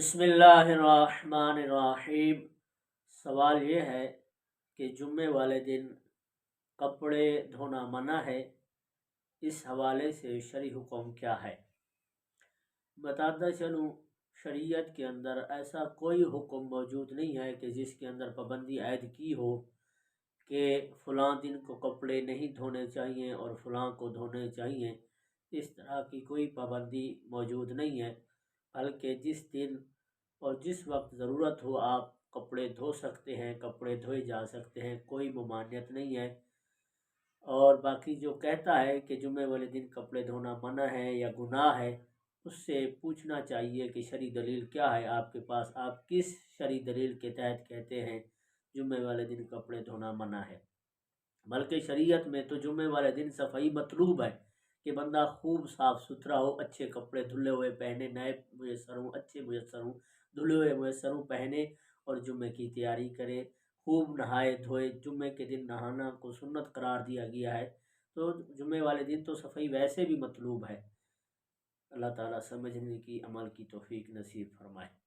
بسم اللہ الرحمن الرحیم۔ سوال یہ ہے کہ جمعے والے دن کپڑے دھونا منع ہے، اس حوالے سے شرعی حکم کیا ہے؟ بتاتا چلوں، شریعت کے اندر ایسا کوئی حکم موجود نہیں ہے کہ جس کے اندر پابندی عائد کی ہو کہ فلاں دن کو کپڑے نہیں دھونے چاہیے اور فلاں کو دھونے چاہیے۔ اس طرح کی کوئی پابندی موجود نہیں ہے، بلکہ جس دن اور جس وقت ضرورت ہو آپ کپڑے دھو سکتے ہیں، کپڑے دھوئے جا سکتے ہیں، کوئی ممانعت نہیں ہے۔ اور باقی جو کہتا ہے کہ جمعے والے دن کپڑے دھونا منع ہے یا گناہ ہے، اس سے پوچھنا چاہیے کہ شرعی دلیل کیا ہے آپ کے پاس، آپ کس شرعی دلیل کے تحت کہتے ہیں جمعے والے دن کپڑے دھونا منع ہے۔ بلکہ شریعت میں تو جمعے والے دن صفائی مطلوب ہے کہ بندہ خوب صاف ستھرا ہو، اچھے کپڑے دھلے ہوئے پہنے، نئے میسر ہوں، اچھے میسر ہوں، دھلے ہوئے میسر ہوں پہنے اور جمعے کی تیاری کرے، خوب نہائے دھوئے۔ جمعے کے دن نہانا کو سنت قرار دیا گیا ہے، تو جمعے والے دن تو صفائی ویسے بھی مطلوب ہے۔ اللہ تعالیٰ سمجھنے کی، عمل کی توفیق نصیب فرمائے۔